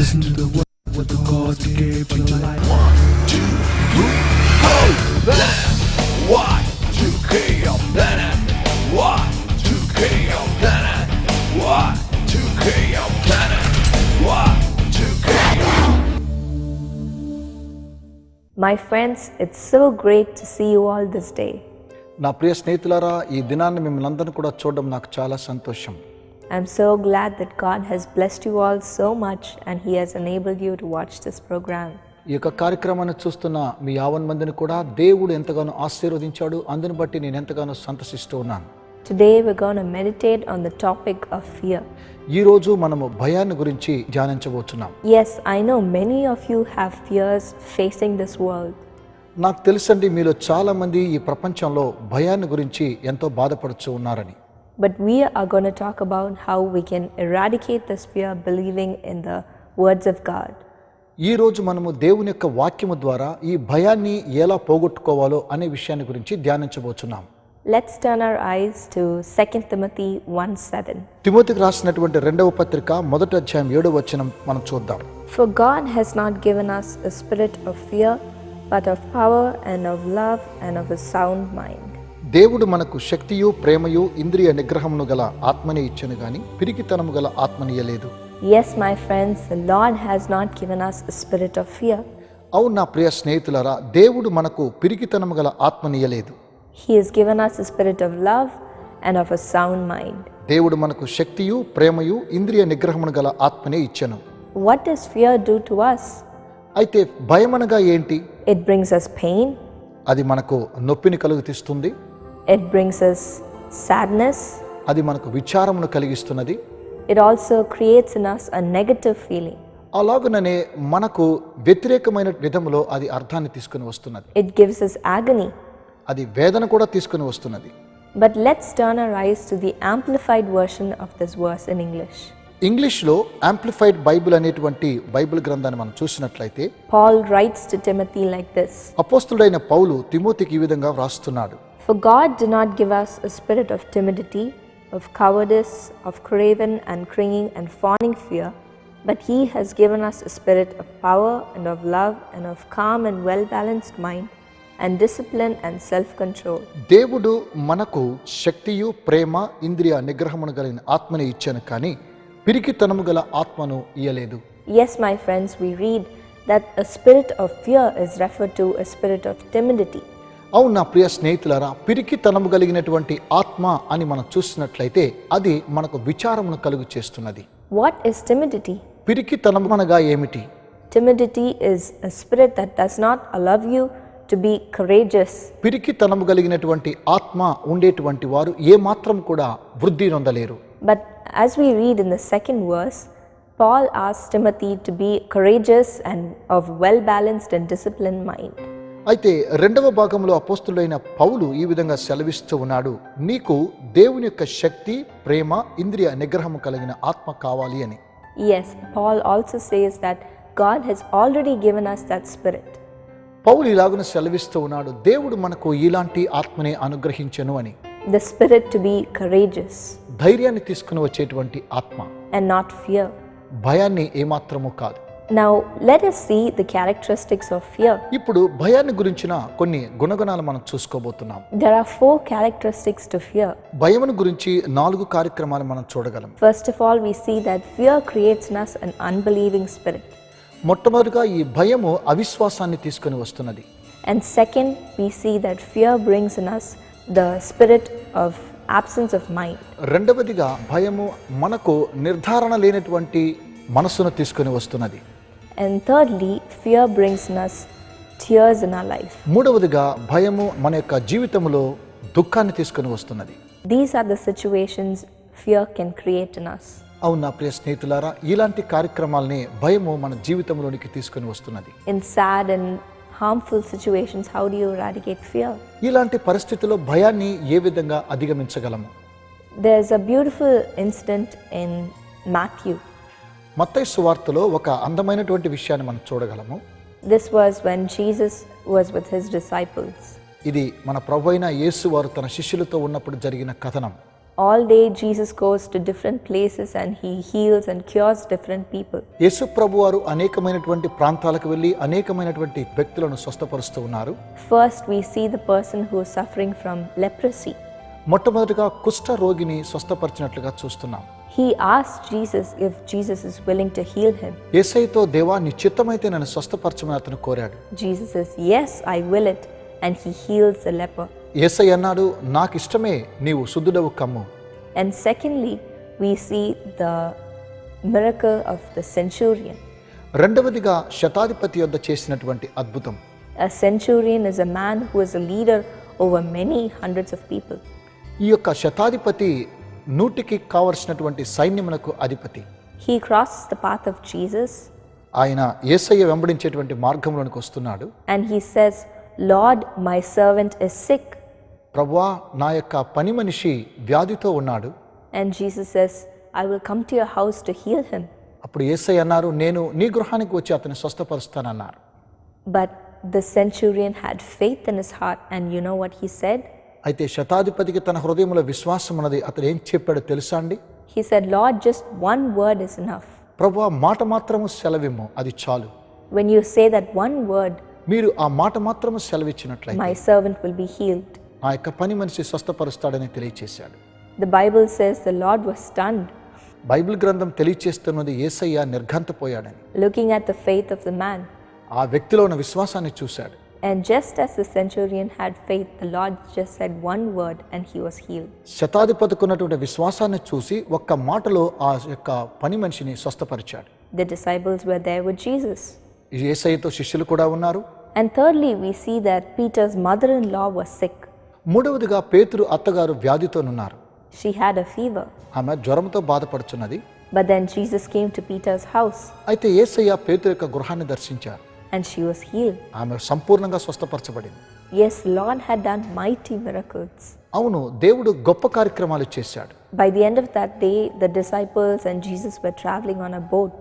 Listen to the words of the chords that gave you life. 1, 2, 3, go! Planet. 1, 2, K on planet. 1, 2, K on planet. 1, 2, K on planet. 1, 2, K on. My friends, it's so great to see you all this day. నా ప్రియ స్నేహితులారా, ఈ దినాన్ని మిమ్మల్ని అందరిని కూడా చూడడం నాకు చాలా సంతోషం. I'm so glad that God has blessed you all so much and He has enabled you to watch this program. ఈ యొక్క కార్యక్రమాన్ని చూస్తున్న మీ 50 మందిని కూడా దేవుడు ఎంతగానో ఆశీర్వదించాడు. అందుని బట్టి నేను ఎంతగానో సంతోషిస్తూ ఉన్నాను. Today we're going to meditate on the topic of fear. ఈ రోజు మనము భయాన్ని గురించి ధ్యానించబోతున్నాం. Yes, I know many of you have fears facing this world. నాకు తెలుసండి, మీలో చాలా మంది ఈ ప్రపంచంలో భయాన్ని గురించి ఎంతో బాధపడుతూ ఉన్నారని. But we are going to talk about how we can eradicate this fear believing in the words of God. ఈ రోజు మనము దేవుని యొక్క వాక్యము ద్వారా ఈ భయాన్ని ఎలా పోగొట్టుకోవాలో అనే విషయాన్ని గురించి ధ్యానించబోతున్నాం. Let's turn our eyes to 2 Timothy 1:7. తిమోతికి రాసినటువంటి 2వ పత్రిక 1వ అధ్యాయం 7వ వచనం మనం చూద్దాం. For God has not given us a spirit of fear, but of power and of love and of a sound mind. దేవుడు మనకు శక్తియు ప్రేమయు ఇంద్రియ నిగ్రహమును గల ఆత్మని ఇచ్చెను గాని పిరికితనము గల ఆత్మనియలేదు. Yes, my friends, the Lord has not given us a spirit of fear. అవును నా ప్రియ స్నేహితులారా, దేవుడు మనకు పిరికితనము గల ఆత్మనియలేదు. He has given us a spirit of love and of a sound mind. దేవుడు మనకు శక్తియు ప్రేమయు ఇంద్రియ నిగ్రహమును గల ఆత్మనే ఇచ్చెను. What does fear do to us? అయితే భయమనగా ఏంటి? It brings us pain. అది మనకు నొప్పిని కలుగతిస్తుంది. It brings us sadness. అది మనకు విచారమును కలిగిస్తున్నది. It also creates in us a negative feeling. అలాగుననే మనకు వ్యతిరేకమైన విధములో అది అర్థాన్ని తీసుకుని వస్తున్నది. It gives us agony. అది వేదన కూడా తీసుకుని వస్తున్నది. But let's turn our eyes to the amplified version of this verse in English. ఇంగ్లీష్లో యాంప్లిఫైడ్ బైబిల్ అనేటువంటి బైబిల్ గ్రంథాన్ని మనం చూసినట్లయితే Paul writes to Timothy like this. అపోస్తుడైన పౌలు తిమోతికి ఈ విధంగా వ్రాస్తున్నాడు. For God did not give us a spirit of timidity, of cowardice, of craven and clinging and fawning fear, but He has given us a spirit of power and of love and of calm and well-balanced mind and discipline and self-control. దేవుడు మనకు శక్తియు ప్రేమ ఇంద్రియ నిగ్రహమును కలిగిన ఆత్మని ఇచ్చాను, కానీ పిరికితనము గల ఆత్మను ఇయ్యలేదు. Yes, my friends, we read that a spirit of fear is referred to a spirit of timidity. అవును నా ప్రియ స్నేహితులారా, పిరికితనము కలిగినటువంటి ఆత్మ అని మనం చూసినట్లయితే అది మనకు విచారమును కలుగు చేస్తున్నది. What is timidity? పిరికితనము అనగా ఏమిటి? Timidity is a spirit that does not allow you to be courageous. పిరికితనము కలిగినటువంటి ఆత్మ ఉండేటువంటి వారు ఏ మాత్రం కూడా వృద్ధి నొందలేరు. But as we read in the second verse, Paul asks Timothy to be courageous and of well-balanced and disciplined mind. అయితే 2వ భాగంలో అపోస్తుడైన పౌలు ఈ విధంగా సెలవిస్తూ ఉన్నాడు, నీకు దేవుని యొక్క శక్తి ప్రేమ ఇంద్రియ నిగ్రహము కలిగిన ఆత్మ కావాలి అని. Yes, Paul also says that God has already given us that spirit. పౌలు ఇలాగున సెలవిస్తూ ఉన్నాడు, దేవుడు మనకు ఇలాంటి ఆత్మనే అనుగ్రహించెను అని. The spirit to be courageous ధైర్యాన్ని తీసుకుని వచ్చేటువంటి ఆత్మ, and not fear. భయాన్ని ఏమాత్రము కాదు. Now let us see the characteristics of fear. ఇప్పుడు భయాన్ని గురించిన కొన్ని గుణగణాలు మనం చూసుకోబోతున్నాం. There are 4 characteristics to fear. భయమును గురించి 4 కార్యక్రమాలు మనం చూడగలం. First of all, we see that fear creates in us an unbelieving spirit. మొట్టమొదటిగా ఈ భయము అవిశ్వాసాన్ని తీసుకుని వస్తున్నది. And second, we see that fear brings in us the spirit of absence of mind. రెండవదిగా భయము మనకు నిర్ధారణ లేనటువంటి మనసును తీసుకుని వస్తున్నది. And thirdly, fear brings in us tears in our life. మూడవదిగా భయము మన యొక్క జీవితంలో దుఃఖాన్ని తీసుకుని వస్తున్నది. These are the situations fear can create in us. అవును నా ప్రియ స్నేహితులారా, ఇలాంటి కార్యక్రమాలని భయము మన జీవితంలోనికి తీసుకుని వస్తున్నది. In sad and harmful situations, how do you eradicate fear? ఇలాంటి పరిస్థితుల్లో భయాన్ని ఏ విధంగా అధిగమించగలము? There's a beautiful incident in Matthew. మత్తయి సువార్తలో ఒక అందమైనటువంటి విషయాన్ని మనం చూడగలము. This was when Jesus was with his disciples. ఇది మన ప్రభువైన యేసు వారు తన శిష్యులతో ఉన్నప్పుడు జరిగిన కథనం. All day Jesus goes to different places and he heals and cures different people. యేసు ప్రభు వారు అనేకమైనటువంటి ప్రాంతాలకు వెళ్ళి అనేకమైనటువంటి వ్యక్తులను స్వస్థపరుస్తూ ఉన్నారు. First we see the person who is suffering from leprosy. మొట్టమొదటిగా కుష్ఠ రోగిని స్వస్థపరిచినట్లుగా చూస్తున్నాం. He asked Jesus if Jesus is willing to heal him. యేసయ్యతో దేవా నీ చిత్తమైతే నన్ను స్వస్థపరచమని అతను కోరాడు. Jesus says, "Yes, I will it," and he heals the leper. యేసయ్య అన్నాడు, నాకు ఇష్టమే, నీవు శుద్ధుడవు కమ్ము. And secondly, we see the miracle of the centurion. రెండవదిగా శతాధిపతి యొద్ద చేసినటువంటి అద్భుతం. A centurion is a man who is a leader over many hundreds of people. ఈ యొక్క శతాధిపతి నూటికి కావలసినటువంటి సైన్యమునకు అధిపతి. He crosses the path of Jesus ఆయన యేసయ్య వెంబడించేటువంటి మార్గంలోనికి వస్తున్నాడు. and he says, "Lord, my servant is sick." ప్రభువా, నా యొక్క పని మనిషి వ్యాధితో ఉన్నాడు. And Jesus says, "I will come to your house to heal him." అప్పుడు యేసయ్య అన్నారు, నేను నీ గృహానికి వచ్చి అతన్ని స్వస్థపరుస్తానన్నారు. But the centurion had faith in his heart, and you know what he said? అయితే శతాధిపతికి తన హృదయంలో విశ్వాసం ఉన్నది. అతను ఏం చెప్పాడో తెలుసా అండి? He said, "Lord, just one word is enough." ప్రభువా, మాట మాత్రము సెలవిమ్ము, అది చాలు. When you say that one word, మీరు ఆ మాట మాత్రము సెలవిచ్చినట్లయితే my servant will be healed. నా యొక్క పని మనిషి స్వస్థపరుస్తాడని తెలియచేశాడు. The Bible says the Lord was stunned, Bible గ్రంథం తెలియచేస్తున్నది యేసయ్య నిర్ఘాంతపోయాడని. looking at the faith of the man. ఆ వ్యక్తిలో ఉన్న విశ్వాసాన్ని చూశాడు. And just as the centurion had faith, the Lord just said one word and he was healed. శతాధిపతికి ఉన్నటువంటి విశ్వాసాన్ని చూసి ఒక్క మాటలో ఆ యొక్క పని మనిషిని స్వస్థపరిచాడు. The disciples were there with Jesus. యేసయ్యతో శిష్యులు కూడా ఉన్నారు. And thirdly, we see that Peter's mother-in-law was sick. మూడవదిగా పేతురు అత్తగారు వ్యాధితోనున్నారు. She had a fever. ఆమె జ్వరంతో బాధపడుచున్నది. But then Jesus came to Peter's house అయితే యేసయ్య పేతురు యొక్క గృహాన్ని దర్శించారు. and she was healed. ఆమె సంపూర్ణంగా స్వస్థపరచబడింది. Yes, Lord had done mighty miracles. అవును, దేవుడు గొప్ప కార్యక్రమాలు చేశాడు. By the end of that day, the disciples and Jesus were traveling on a boat.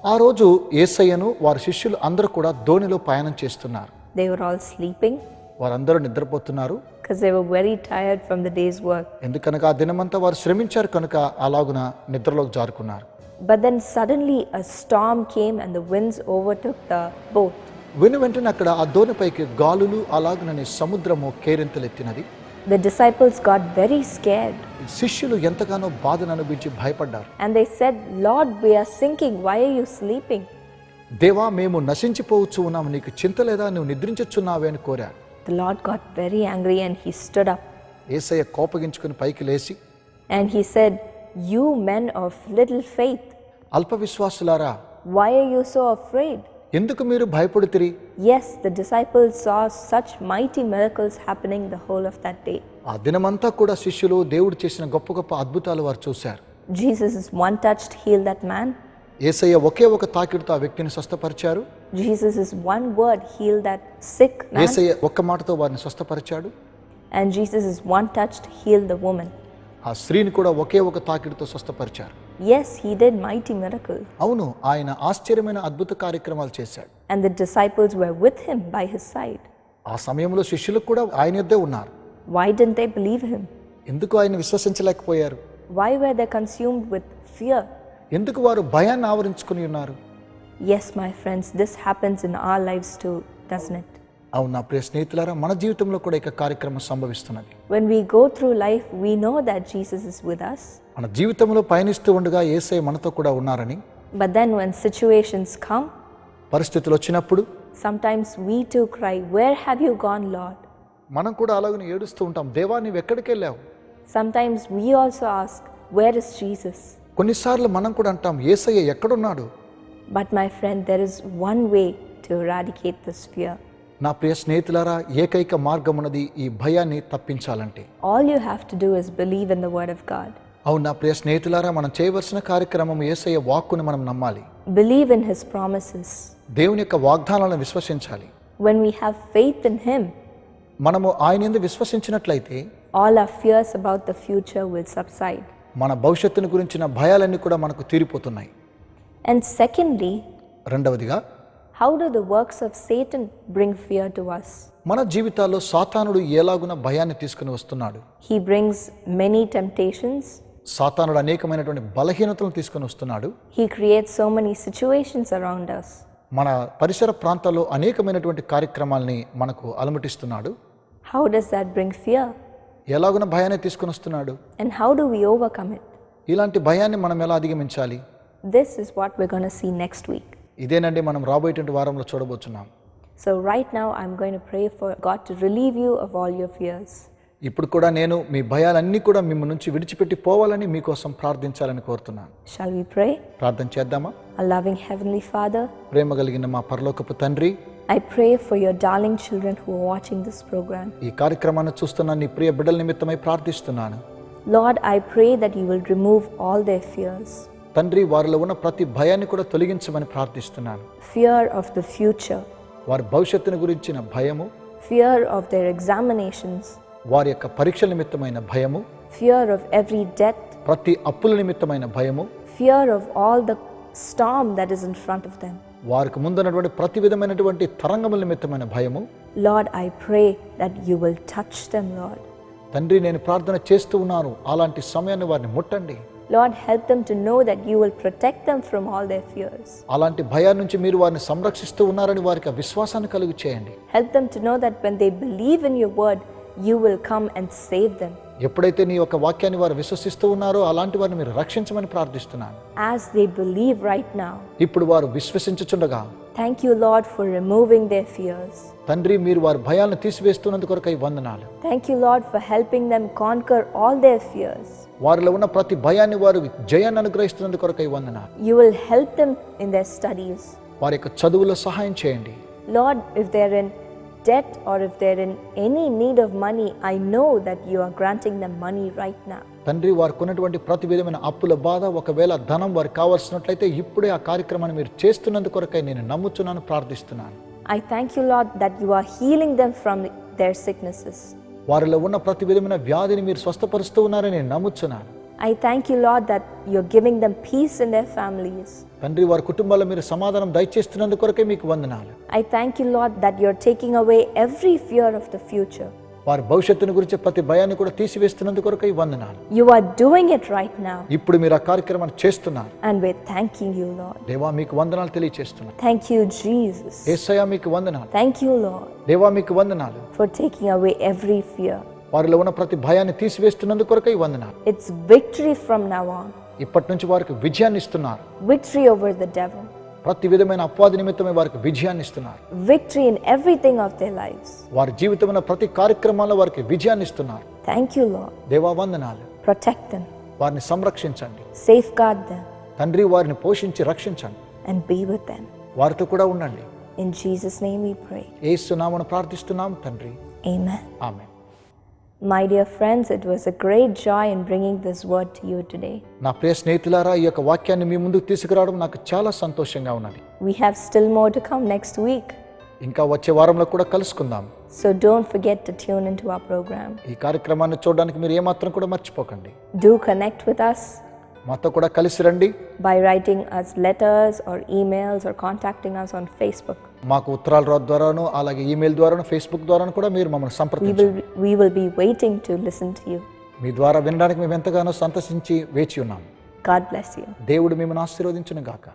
ఆ రోజు యేసయ్యను వారి శిష్యులు అందరూ కూడా దోణిలో ప్రయాణం చేస్తున్నారు. They were all sleeping వారందరూ నిద్రపోతున్నారు. because they were very tired from the day's work. ఎందుకనగా ఆ దినమంతా వారు శ్రమించారు కనుక అలాగున నిద్రలోకి జారుకున్నారు. But then suddenly a storm came and the winds overtook the boat. వెంటనే అక్కడ ఆ దోణిపైకి గాలులు అలాగునని సముద్రము కేరింతలెత్తినది. The disciples got very scared శిష్యులు ఎంతగానో బాధను అనుభవించి భయపడ్డారు. and they said, "Lord, we are sinking. Why are you sleeping?" దేవా, మేము నశించిపోవచ్చు ఉన్నాము, నీకు చింత లేదా, నువ్వు నిద్రించుచున్నావే అని కోరారు. The Lord got very angry and he stood up యేసయ్య కోపగించుకుని పైకి లేచి, and he said, "You men of little faith, అల్ప విశ్వాసులారా, why are you so afraid?" ఎందుకు మీరు భయపడుతిరి? Yes, the disciples saw such mighty miracles happening the whole of that day. ఆ దినమంతా కూడా శిష్యులు దేవుడు చేసిన గొప్ప గొప్ప అద్భుతాలు వారు చూశారు. Jesus' one touch healed that man. యేసయ్య ఒకే ఒక తాకిడితో ఆ వ్యక్తిని స్వస్థపరిచారు. Jesus' one word healed that sick man. యేసయ్య ఒక్క మాటతో వారిని స్వస్థపరిచాడు. And Jesus' one touch healed the woman. ఆ స్త్రీని కూడా ఒకే ఒక తాకిడితో స్వస్థపరిచారు. Yes, he did mighty miracles. అవును, ఆయన ఆశ్చర్యమైన అద్భుత కార్యక్రమాలు చేశాడు. And the disciples were with him by his side. ఆ సమయంలో శిష్యులు కూడా ఆయన యొద్దే ఉన్నారు. Why didn't they believe him? ఎందుకు ఆయన విశ్వసించలేకపోయారు? Why were they consumed with fear? ఎందుకు వారు భయాన్ని ఆవరించుకుని ఉన్నారు? Yes, my friends, this happens in our lives too, doesn't it? అవును నా ప్రియ స్నేహితులారా, మన జీవితంలో కూడా ఇక కార్యక్రమం సంభవిస్తున్నది. When we go through life, we know that Jesus is with us. మన జీవితంలో పయనిస్తూ ఉండగా యేసయ్య మనతో కూడా ఉన్నారని. But then when situations come, పరిస్థితులు వచ్చినప్పుడు sometimes we too cry, "Where have you gone, Lord?" మనం కూడా అలాగనే ఏడుస్తూ ఉంటాం, దేవా నీవు ఎక్కడికి వెళ్ళావు? Sometimes we also ask, "Where is Jesus?" కొన్నిసార్లు మనం కూడా అంటాం, యేసయ్య ఎక్కడున్నాడు? But my friend, there is one way to eradicate this fear. నా ప్రియ స్నేహితులారా, ఏకైక మార్గం ఉన్నది ఈ భయాన్ని తప్పించాలంటే. All you have to do is believe in the word of God. అవును నా ప్రియ స్నేహితులారా, మనం చేయవలసిన కార్యక్రమం యేసయ్య వాక్కుని మనం నమ్మాలి. Believe in his promises. దేవుని యొక్క వాగ్దానాలను విశ్వసించాలి. When we have faith in him, మనము ఆయన యందు విశ్వసించినట్లయితే all our fears about the future will subside. మన భవిష్యత్తును గురించిన భయాలన్నీ కూడా మనకు తీరిపోతున్నాయి. And secondly, రెండవదిగా, How do the works of Satan bring fear to us? మన జీవితాల్లో సాతానుడు ఎలాగున భయాన్ని తీసుకుని వస్తున్నాడు? He brings many temptations. సాతానుడు అనేకమైనటువంటి బలహీనతలను తీసుకుని వస్తున్నాడు. He creates so many situations around us. మన పరిసర ప్రాంతాల్లో అనేకమైనటువంటి కార్యక్రమాల్ని మనకు అలమటిస్తున్నాడు. How does that bring fear? ఎలాగున భయాన్ని తీసుకుని వస్తున్నాడు? And how do we overcome it? ఇలాంటి భయాన్ని మనం ఎలా అధిగమించాలి? This is what we're going to see next week. ఇదేనండి మనం రాబోయేటువంటి వారంలో చూడబోతున్నాం. So right now I'm going to pray for God to relieve you of all your fears. ఇప్పుడు కూడా నేను మీ భయాలన్నీ కూడా మిమ్మ నుంచి విడిచిపెట్టి పోవాలని మీకోసం ప్రార్థించాలని కోరుతున్నాను. Shall we pray? ప్రార్థన చేద్దామా? Our loving Heavenly Father, ప్రేమ కలిగిన మా పరలోకపు తండ్రి, I pray for your darling children who are watching this program. ఈ కార్యక్రమాన్ని చూస్తున్న నీ ప్రియ బిడ్డల నిమిత్తమై ప్రార్థిస్తున్నాను. Lord, I pray that you will remove all their fears. తండ్రి, వారిలో ఉన్న ప్రతి భయాన్ని కూడా తొలగించమని ప్రార్థిస్తున్నాను. Fear of the future, వారి భవిష్యత్తును గురించిన భయము, fear of their examinations, వారి యొక్క పరీక్షల నిమిత్తమైన భయము, fear of every debt, ప్రతి అప్పుల నిమిత్తమైన భయము, fear of all the storm that is in front of them. వారికి ముందున్నటువంటి ప్రతి విధమైనటువంటి తరంగముల నిమిత్తమైన భయము. Lord, I pray that you will touch them, Lord. తండ్రి, నేను ప్రార్థన చేస్తూ ఉన్నాను, అలాంటి సమయాన్ని వారిని ముట్టండి. Lord, help them to know that you will protect them from all their fears. అలాంటి భయాల నుంచి మీరు వారిని సంరక్షిస్తూ ఉన్నారని వారికి ఆ విశ్వాసాన్ని కలుగు చేయండి. Help them to know that when they believe in your word, you will come and save them. ఎప్పుడైతే నీ యొక్క వాక్యాన్ని వారు విశ్వసిస్తూ ఉన్నారో అలాంటి వారిని మీరు రక్షించమని ప్రార్థిస్తున్నాను. As they believe right now, ఇప్పుడు వారు విశ్వసించుచుండగా, thank you, Lord, for removing their fears. తండ్రి, మీరు వారి భయాలను తీసివేస్తున్నందుకు కొరకై వందనాలు. Thank you, Lord, for helping them conquer all their fears. వారిలో ఉన్న ప్రతి భయాన్ని వారు జయాన్ని అనుగ్రహిస్తున్నందుకు కొరకై వందనాలు. You will help them in their studies. వారి యొక్క చదువులో సహాయం చేయండి. Lord, if they're in debt or if they're in any need of money, I know that you are granting them money right now. తండ్రి, వారికి ఉన్నటువంటి ప్రతి విధమైన అప్పుల బాధ, ఒకవేళ ధనం వారికి కావాల్సినట్లయితే ఇప్పుడే ఆ కార్యక్రమాన్ని మీరు చేస్తున్నందుకు కొరకై నేను నమ్ముచున్నాను, ప్రార్థిస్తున్నాను. I thank you, Lord, that you are healing them from their sicknesses. వారిలో ఉన్న ప్రతి విధమైన వ్యాధిని మీరు స్వస్థపరుస్తూ ఉన్నారని నేను నమ్ముచున్నాను. I thank you, Lord, that you're giving them peace in their families. తండ్రి, వారి కుటుంబాల్లో మీరు సమాధానం దయచేస్తున్నందుకు కొరకే మీకు వందనాలు. I thank you, Lord, that you're taking away every fear of the future. వారి భవిష్యత్తును గురించి ప్రతి భయాన్ని కూడా తీసివేస్తున్నందుకు కొరకై వందనాలు. You are doing it right now. ఇప్పుడు మీరు ఆ కార్యక్రమాన్ని చేస్తున్నారు. And we're thanking you, Lord. దేవా, మీకు వందనాలు తెలియజేస్తున్నాను. Thank you, Jesus. యేసయ్యా, మీకు వందనాలు. Thank you, Lord, దేవా, మీకు వందనాలు. for taking away every fear. వారిలో ఉన్న ప్రతి భయాన్ని తీసివేస్తున్నందుకు కొరకై వందనాలు. It's victory from now on. ఇప్పటి నుంచి వారికి విజయాన్ని ఇస్తున్నారు. Victory over the devil. ప్రతి విధమైన అపవాది నిమిత్తమే వారికి విజయాన్ని ఇస్తున్నారు. Victory in everything of their lives. వారి జీవితమైన ప్రతి కార్యక్రమాల్లో వారికి విజయాన్ని ఇస్తున్నారు. Thank you, Lord. దేవా, వందనాలు. Protect them. వారిని సంరక్షించండి. Safeguard them. తండ్రి, వారిని పోషించి రక్షించండి. And be with them. వారితో కూడా ఉండండి. In Jesus' name we pray. యేసు నామమున ప్రార్థిస్తున్నాం తండ్రి. Amen. Amen. My dear friends, it was a great joy in bringing this word to you today. నా ప్రియ స్నేహితులారా, ఈ యొక్క వాక్యాన్ని మీ ముందుకు తీసుకురావడం నాకు చాలా సంతోషంగా ఉన్నది. We have still more to come next week. ఇంకా వచ్చే వారంలో కూడా కలుసుకుందాం. So don't forget to tune into our program. ఈ కార్యక్రమాన్ని చూడడానికి మీరు ఏమాత్రం కూడా మర్చిపోకండి. Do connect with us మాతో కూడా కలిసి రండి. by writing us letters or emails or contacting us on Facebook. మాకు ఉత్తరాల ద్వారాను, అలాగే ఈమెయిల్ ద్వారాను, ఫేస్బుక్ ద్వారాను కూడా మీరు మమ్మల్ని సంప్రదించండి. We will be waiting to listen to you. మీ ద్వారా వినడానికి మేము ఎంతగానో సంతసించి వేచి ఉన్నాం. God bless you. దేవుడు మిమ్మల్ని ఆశీర్వదించును గాక.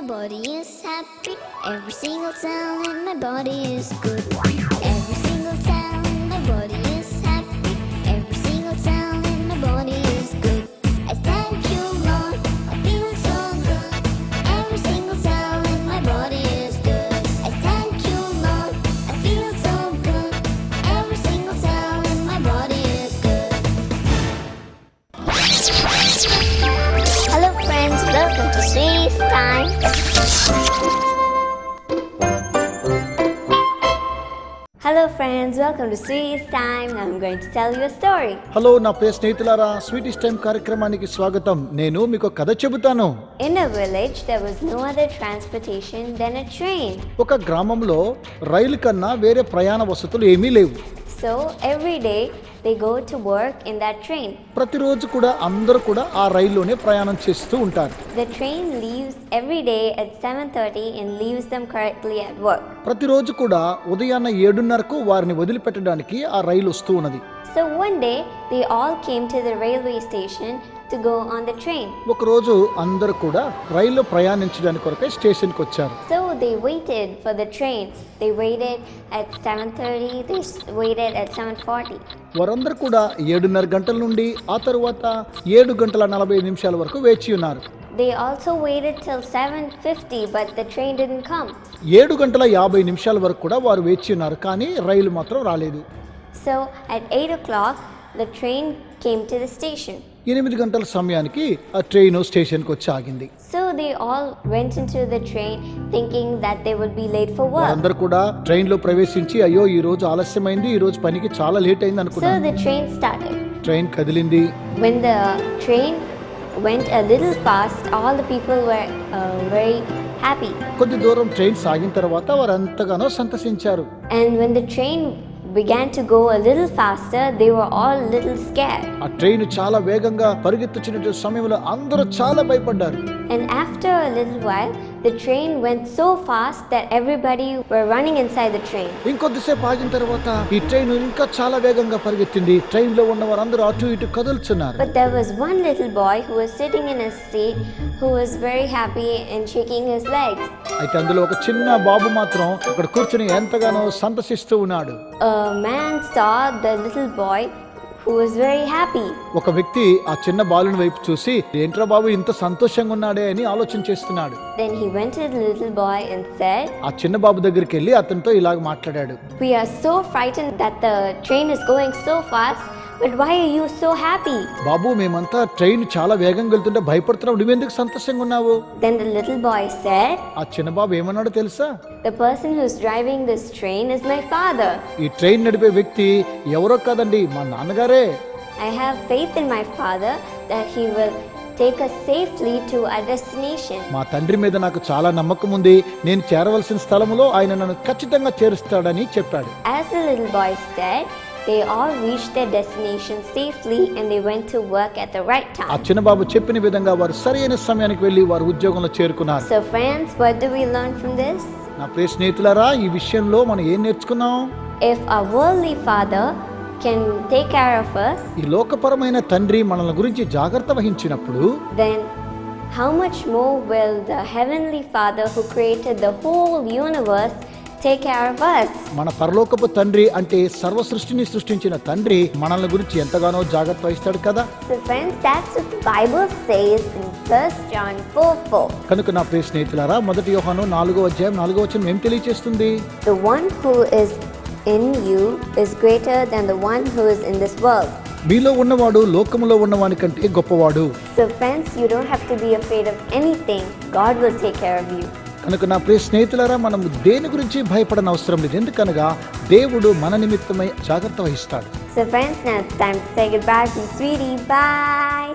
body is happy. Every single cell in my body is good. Every single cell in my body is happy. friends, welcome to Sweetie's Time. I'm going to tell you a story. Hello నా ప్రియ స్నేహితులారా, sweeties time కార్యక్రమానికి స్వాగతం. నేను మీకు కథ చెబుతాను. In a village, there was no other transportation than a train. ఒక గ్రామంలో రైలు కన్నా వేరే ప్రయాణ వసతులు ఏమీ లేవు. So every day they go to work in that train. ప్రతిరోజు కూడా అందరూ కూడా ఆ రైల్లోనే ప్రయాణం చేస్తూ ఉంటారు. The train leaves every day at 7:30 and leaves them correctly at work. ప్రతిరోజు కూడా ఉదయాన్న 7:30కు వారిని వదిలిపెట్టడానికి ఆ రైలు వస్తూ ఉన్నది. So one day they all came to the railway station to go on the train. ఒకరోజు అందరూ కూడా రైల్లో ప్రయాణించడానికి కొరకై స్టేషన్కి వచ్చారు. So they waited for the train. They waited at 7:30, they waited at 7:40. వారందరూ కూడా 7:30 గంటల నుండి ఆ తరువాత 7:45 వరకు వేచి ఉన్నారు. They also waited till 7:50, but the train didn't come. 7:50 వరకు కూడా వారు వేచి ఉన్నారు, కానీ రైలు మాత్రం రాలేదు. So at 8 o'clock, the train came to the station. 8 గంటల సమయానికి ఆ ట్రైన్ స్టేషన్కి వచ్చి ఆగింది. So they all went into the train thinking that they would be late for work. అందరూ కూడా ట్రైన్లో ప్రవేశించి అయ్యో ఈ రోజు ఆలస్యమైంది, ఈ రోజు పనికి చాలా లేట్ అయింది So అనుకున్నారు. the train started. ట్రైన్ కదిలింది. When the train went a little fast, all the people were very happy. కొద్ది దూరం ట్రైన్ సాగిన తర్వాత వారు ఎంతగానో సంతసించారు. And when the train began to go a little faster, they were all a little scared. ఆ train చాలా వేగంగా పరిగెత్తుచున్న సమయంలో అందరూ చాలా భయపడ్డారు. And after a little while, the train went so fast that everybody were running inside the train. ఇంకొద్దిసేపు ఆగిన తర్వాత ఈ ట్రైన్ ఇంకా చాలా వేగంగా పరిగెత్తింది. ట్రైన్ లో ఉన్న వారందరూ అటు ఇటు కదులుచున్నారు. But there was one little boy who was sitting in his seat who was very happy and shaking his legs. అయితే అందులో ఒక చిన్న బాబు మాత్రం అక్కడ కూర్చుని ఎంతగానో సంతసిస్తూ ఉన్నాడు. A man saw the little boy who was very happy. ఒక వ్యక్తి ఆ చిన్న బాలుని వైపు చూసి ఏంట్రా బాబు ఇంత సంతోషంగా ఉన్నాడే అని ఆలోచన చేస్తున్నాడు. Then he went to the little boy and said, ఆ చిన్న బాబు దగ్గరికి వెళ్ళి అతనితో ఇలాగ మాట్లాడాడు. "We are so frightened that the train is going so fast, but why are you so happy?" బాబు మేమంతా ట్రైన్ చాలా వేగంగా వెళ్తుంటే భయపడుతున్నావు, నువ్వెందుకు సంతోషంగా ఉన్నావు? Then the little boy said, ఆ చిన్న బాబు ఏమన్నాడో తెలుసా? "The person who's driving this train is my father. ఈ ట్రైన్ నడిపే వ్యక్తి ఎవరో కాదండి, మా నాన్నగారే. I have faith in my father that he will take us safely to our destination." మా తండ్రి మీద నాకు చాలా నమ్మకం ఉంది, నేను చేరవలసిన స్థలములో ఆయన నన్ను ఖచ్చితంగా చేరుస్తాడని చెప్పాడు. As the little boy said, they all reached their destination safely and they went to work at the right ఆ time. చిన్న బాబు చెప్పిన విధంగా వారు సరైన సమయానికి వెళ్ళి వారు ఉద్యోగంలో చేరుకున్నారు. So friends, what do we learn from this? నా ప్రియ స్నేహితులారా, ఈ విషయంలో మనం ఏం నేర్చుకున్నాం? If our worldly father can take care of us, ఈ లోకపరమైన తండ్రి మనల్ని గురించి జాగ్రత్త వహించినప్పుడు then how much more will the heavenly Father who created the whole universe take care of us? మన పరలోకపు తండ్రి అంటే సర్వ సృష్టిని సృష్టించిన తండ్రి మనల్ని గురించి ఎంతగానో జాగ్రత్త వహిస్తాడు కదా. So friends, that's what the Bible says in 1 John 4:4. కనుక నా ప్రియ స్నేహితులారా, 1 యోహాను 4:4 ఏం తెలియజేస్తుంది? The one who is in you is greater than the one who is in this world. మీలో ఉన్నవాడు లోకములో ఉన్నవాని కంటే గొప్పవాడు. So friends, you don't have to be afraid of anything. God will take care of you. కనుక నా ప్రియ స్నేహితులారా, మనం దేని గురించి భయపడని అవసరం లేదు, ఎందుకనగా దేవుడు మన నిమిత్తమై జాగ్రత్త వహిస్తాడు. So friends, now it's time to say goodbye from Sweetie. Bye.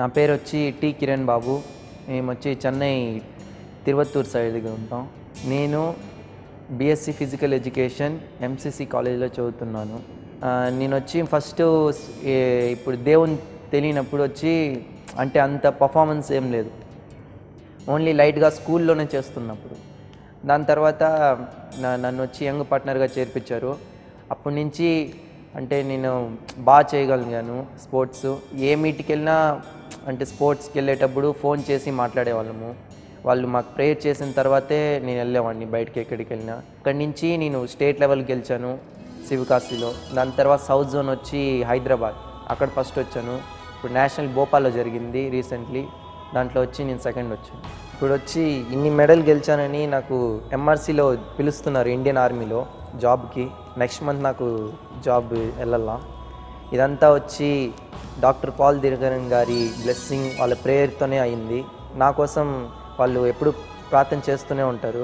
నా పేరు వచ్చి టి కిరణ్ బాబు. మేము వచ్చి చెన్నై తిరువత్తూరు సైడ్ దగ్గర ఉంటాం. నేను బీఎస్సీ ఫిజికల్ ఎడ్యుకేషన్ ఎంసీసీ కాలేజీలో చదువుతున్నాను. నేను వచ్చి ఫస్ట్ ఇప్పుడు దేవుని తెలియనప్పుడు వచ్చి అంటే అంత పర్ఫార్మెన్స్ ఏం లేదు, ఓన్లీ లైట్గా స్కూల్లోనే చేస్తున్నప్పుడు. దాని తర్వాత నన్ను వచ్చి యంగ్ పార్ట్నర్గా చేర్పించారు. అప్పటి నుంచి అంటే నేను బాగా చేయగలిగాను స్పోర్ట్స్. ఏ మీట్కి వెళ్ళినా అంటే స్పోర్ట్స్కి వెళ్ళేటప్పుడు ఫోన్ చేసి మాట్లాడేవాళ్ళము. వాళ్ళు మాకు ప్రేయర్ చేసిన తర్వాతే నేను వెళ్ళేవాడిని బయటకి ఎక్కడికి వెళ్ళినా. అక్కడి నుంచి నేను స్టేట్ లెవెల్కి గెలిచాను శివకాశీలో. దాని తర్వాత సౌత్ జోన్ వచ్చి హైదరాబాద్, అక్కడ ఫస్ట్ వచ్చాను. ఇప్పుడు నేషనల్ భోపాల్లో జరిగింది రీసెంట్లీ, దాంట్లో వచ్చి నేను సెకండ్ వచ్చాను. ఇప్పుడు వచ్చి ఇన్ని మెడల్ గెలిచానని నాకు ఎంఆర్సీలో పిలుస్తున్నారు ఇండియన్ ఆర్మీలో జాబ్కి. నెక్స్ట్ మంత్ నాకు జాబ్ వెళ్ళాలా. ఇదంతా వచ్చి డాక్టర్ పాల్ దినకరన్ గారి బ్లెస్సింగ్, వాళ్ళ ప్రేయర్తోనే అయింది. నా కోసం వాళ్ళు ఎప్పుడు ప్రార్థన చేస్తూనే ఉంటారు.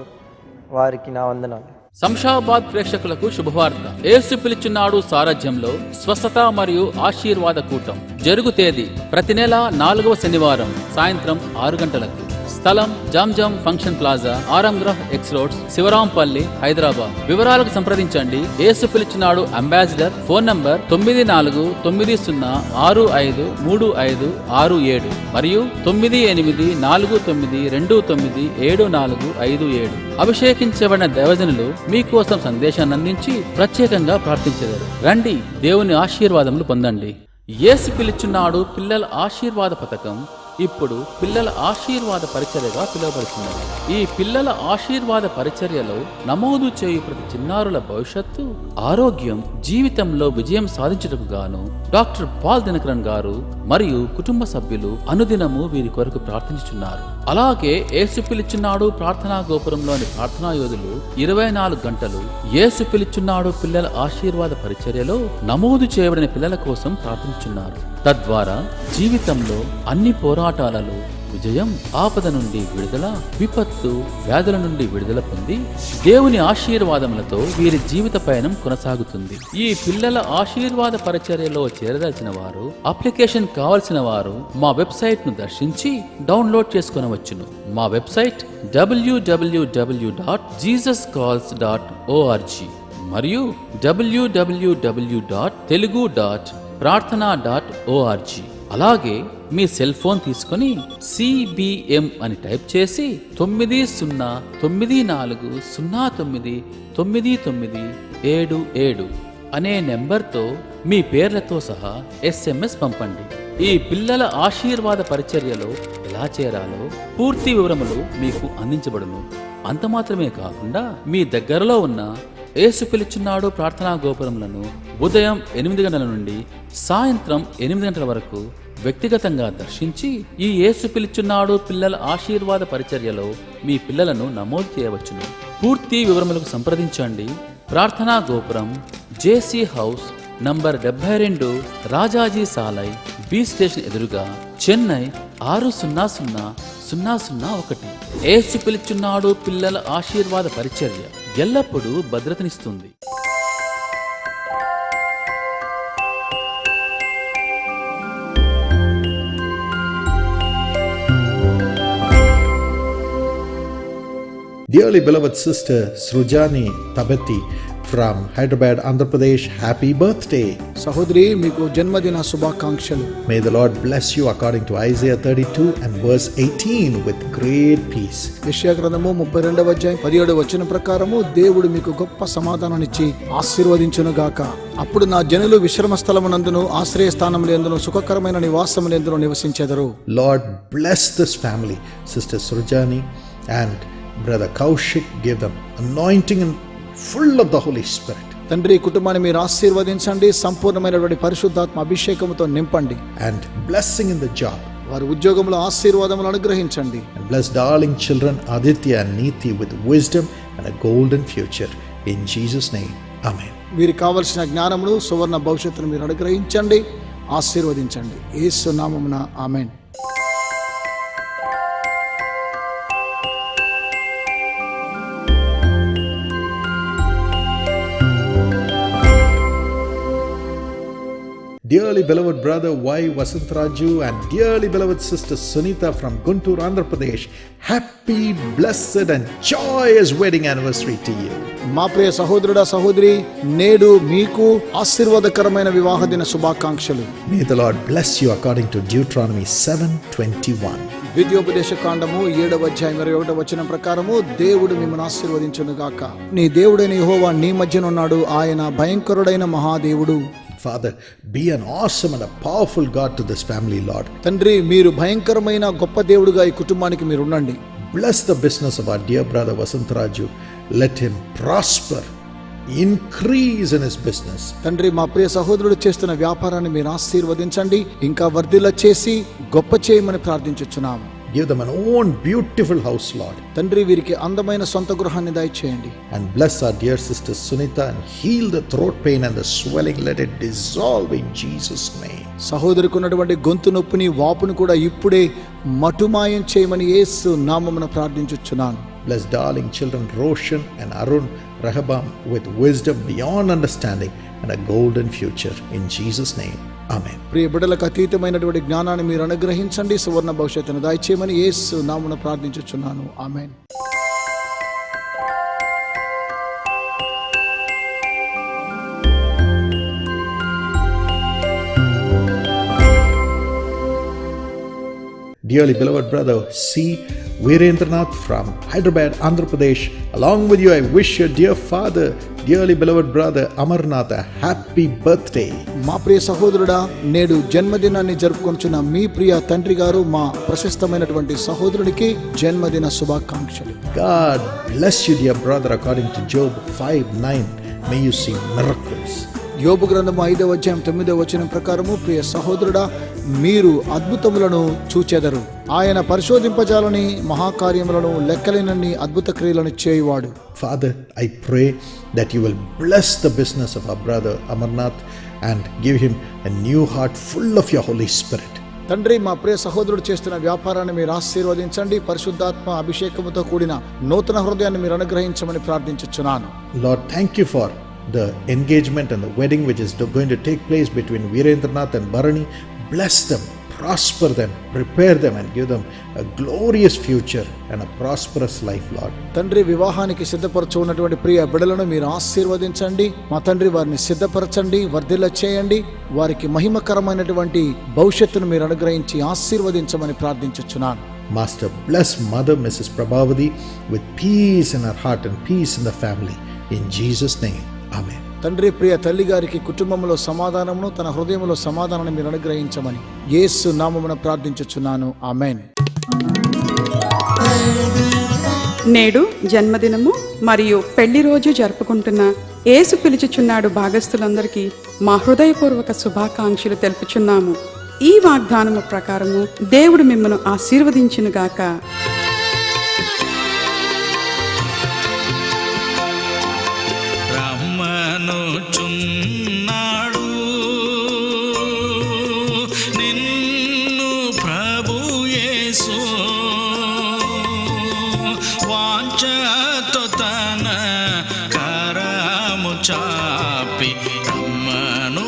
వారికి నా వందనాలు. శంషాబాద్ ప్రేక్షకులకు శుభవార్త. యేసు పిలుచున్నాడు సారథ్యంలో స్వస్థత మరియు ఆశీర్వాద కూటం. జరుగు తేదీ ప్రతి నెల 4వ శనివారం సాయంత్రం 6 గంటలకు. స్థలం జామ్ ఫంక్షన్ ప్లాజా, ఆరంగ్రహ్ ఎక్స్ రోడ్స్, శివరాంపల్లి, హైదరాబాద్. వివరాలకు సంప్రదించండి. యేసు పిలుచున్నాడు అంబాసిడర్. ఫోన్ నంబర్ 9490653567 మరియు 9849297457. అభిషేకించబడిన దేవజనులు మీకోసం సందేశాన్ని అందించి ప్రత్యేకంగా ప్రార్థించెదరు. రండి, దేవుని ఆశీర్వాదములు పొందండి. యేసు పిలుచున్నాడు పిల్లల ఆశీర్వాద పథకం ఇప్పుడు పిల్లల ఆశీర్వాద పరిచర్యగా పిలువబడుతున్నది. ఈ పిల్లల ఆశీర్వాద పరిచర్యలో నమోదు చేయు ప్రతి చిన్నారుల భవిష్యత్తు, ఆరోగ్యం, జీవితంలో విజయం సాధించుటకు గాను డాక్టర్ పాల్ దినకరన్ గారు మరియు కుటుంబ సభ్యులు అనుదినము వీరి కొరకు ప్రార్థించుచున్నారు. అలాగే యేసు పిలుచున్నాడు ప్రార్థనా గోపురంలోని ప్రార్థనా యోధులు 24 గంటలు యేసు పిలుచున్నాడు పిల్లల ఆశీర్వాద పరిచర్యలో నమోదు చేయబడిన పిల్లల కోసం ప్రార్థించున్నారు. తద్వారా జీవితంలో అన్ని పోరాటాలలో విజయం, ఆపద నుండి విడుదల, విపత్తు, వ్యాధుల నుండి విడుదల పొంది దేవుని ఆశీర్వాదములతో వీరి జీవిత పయనం కొనసాగుతుంది. ఈ పిల్లల ఆశీర్వాద పరిచర్యలో చేరదలిచిన వారు, అప్లికేషన్ కావలసిన వారు మా వెబ్సైట్ ను దర్శించి డౌన్లోడ్ చేసుకొనవచ్చును. మా వెబ్సైట్ www.jesuscalls.org మరియు www.telugu.prarthana.org. అలాగే మీ సెల్ ఫోన్ తీసుకొని CBM అని టైప్ చేసి 9094099977 అనే నెంబర్తో మీ పేర్లతో సహా SMS పంపండి. ఈ పిల్లల ఆశీర్వాద పరిచర్యలో ఎలా చేరాలో పూర్తి వివరములు మీకు అందించబడును. అంత మాత్రమే కాకుండా మీ దగ్గరలో ఉన్న యేసు పిలుచున్నాడు ప్రార్థనా గోపురములను ఉదయం 8 గంటల నుండి సాయంత్రం 8 గంటల వరకు వ్యక్తిగతంగా దర్శించి ఈ యేసు పిలుచున్నాడు పిల్లల ఆశీర్వాద పరిచర్యలో మీ పిల్లలను నమోదు చేయవచ్చును. పూర్తి వివరములకు సంప్రదించండి. ప్రార్థనా గోపురం, JC house, number 72, Rajaji Salai, B station ఎదురుగా, చెన్నై 600001. యేసు పిలుచున్నాడు పిల్లల ఆశీర్వాద పరిచర్య ఎల్లప్పుడూ భద్రతనిస్తుంది. Dearly beloved sister Srujani Tabati from Hyderabad, Andhra Pradesh, happy birthday. సహోదరి, మీకు జన్మదిన శుభాకాంక్షలు. May the Lord bless you according to Isaiah 32 and verse 18 with great peace. యెషయా గ్రంథము 32వ అధ్యాయం 17వ వచనం ప్రకారము దేవుడు మీకు గొప్ప సమాధానాన్నిచ్చి ఆశీర్వదించును గాక. అప్పుడు నా జనులు విశ్రమ స్థలమునందును ఆశ్రయ స్థానములందును సుఖకరమైన నివాసములందును నివసించెదరు. Lord bless this family, sister Srujani and brother Kaushik. Give them anointing and full of the Holy Spirit. తండ్రి, కుటుంబాన్ని మీరు ఆశీర్వదించండి, సంపూర్ణమైనటువంటి పరిశుద్ధాత్మ అభిషేకముతో నింపండి. And blessing in the job. వారి ఉద్యోగంలో ఆశీర్వాదములు అనుగ్రహించండి. And bless darling children Aditya and Neeti with wisdom and a golden future. In Jesus' name, Amen. వీరికి కావలసిన జ్ఞానమును, సువర్ణ భవిష్యత్తును మీరు అనుగ్రహించండి, ఆశీర్వదించండి. యేసు నామమున ఆమేన్. Dearly beloved brother Y. Vasantraju and dearly beloved sister Sunita from Guntur, Andhra Pradesh, happy, blessed and joyous wedding anniversary to you. మా ప్రియ సహోదరుడా, సహోదరి, నేడు మీకు ఆశీర్వాదకరమైన వివాహ దిన శుభాకాంక్షలు. May the Lord bless you according to Deuteronomy 7:21. ద్వితీయోపదేశ కాండము 7వ అధ్యాయం 21వ వచనం ప్రకారము దేవుడు మిమ్మల్ని ఆశీర్వదించును గాక. నీ దేవుడైన యెహోవా నీ మధ్యనున్నాడు, ఆయన భయంకరుడైన మహాదేవుడు. Father, be an awesome and a powerful God to this family, Lord. తండ్రి, మీరు భయంకరమైన గొప్ప దేవుడుగా ఈ కుటుంబానికి మీరు ఉండండి. Bless the business of our dear brother Vasantraju. Let him prosper, increase in his business. తండ్రి, మా ప్రియ సహోదరుడు చేస్తున్న వ్యాపారాన్ని మీరు ఆశీర్వదించండి, ఇంకా వర్ధిల్ల చేసి గొప్ప చేయమని ప్రార్థించుచున్నాము. give them an own beautiful house, Lord. తండ్రి వీరికి అందమైన సొంత గృహాన్ని దయచేయండి. And bless our dear sister Sunita and heal the throat pain and the swelling. Let it dissolve in Jesus' name. సహోదరికి ఉన్నటువంటి గొంతు నొప్పిని వాపును కూడా ఇప్పుడే మటుమాయం చేయమని యేసు నామమున ప్రార్థించుచున్నాను. Bless darling children Roshan and Arun Rehoboam with wisdom beyond understanding and a golden future. In Jesus' name, amen. ప్రియ బిడ్డలకు అతీతమైనటువంటి జ్ఞానాన్ని మీరు అనుగ్రహించండి, సువర్ణ భవిష్యత్తును దయచేయమని యేసు నామమున ప్రార్థించుచున్నాను. ఆమేన్. Dearly beloved brother C. Virendranath from Hyderabad, Andhra Pradesh. Along with you, I wish your dear father, dearly beloved brother Amarnath, a happy birthday. మా ప్రియ సహోదరుడా, నేడు జన్మదినాన్ని జరుపుకొంచున్న మీ ప్రియ తండ్రి గారు మా ప్రశస్తమైనటువంటి సహోదరుడికి జన్మదిన శుభాకాంక్షలు. God bless you, dear brother, according to Job 5:9. May you see miracles. యోబు గ్రంథము 5వ అధ్యాయం 9వ వచనం ప్రకారము, ప్రియ సహోదరుడా, మీరు అద్భుతములను చూచెదరు. ఆయన పరిశోధింపజాలని మహాకార్యములను లెక్కలేనన్ని అద్భుత క్రియలను చేయువాడు. Father, I pray that you will bless the business of our brother Amarnath and give him a new heart full of your Holy Spirit. తండ్రి, మా ప్రియ సహోదరుడు చేస్తున్న వ్యాపారాన్ని మీరు ఆశీర్వదించండి. పరిశుద్ధాత్మ అభిషేకముతో కూడిన నూతన హృదయాన్ని మీరు అనుగ్రహించమని ప్రార్థించుచున్నాను. Lord, thank you for the engagement and the wedding which is going to take place between Virendranath and Bharani. Bless them, prosper them, prepare them and give them a glorious future and a prosperous life, Lord. తండ్రి, వివాహానికి సిద్ధపరచు ఉన్నటువంటి ప్రియ బిడ్డలను మీరు ఆశీర్వదించండి. మా తండ్రి, వారిని సిద్ధపరచండి, వర్ధిల్ల చేయండి. వారికి మహిమకరమైనటువంటి భవిష్యత్తును మీరు అనుగ్రహించి ఆశీర్వదించమని ప్రార్థించుచున్నాను. Master, bless Mother Mrs. Prabhavati with peace in her heart and peace in the family. In Jesus' name, amen. తండ్రి, ప్రియ తల్లి గారికి కుటుంబంలో సమాధానమును, తన హృదయంలో సమాధానాన్ని మీరు అనుగ్రహించమని యేసు నామమున ప్రార్థించుచున్నాను. ఆమేన్. నేడు జన్మదినము మరియు పెళ్లి రోజు జరుపుకుంటున్న యేసు పిలుచుచున్నాడు భాగస్థులందరికీ మా హృదయపూర్వక శుభాకాంక్షలు తెలుపుచున్నాము. ఈ వాగ్దానము ప్రకారము దేవుడు మిమ్మను ఆశీర్వదించునుగాక. రమ్మనుచున్నాడు నిన్ను ప్రభు యేసు, వాంఛతో తన కరము చాపి రమ్మను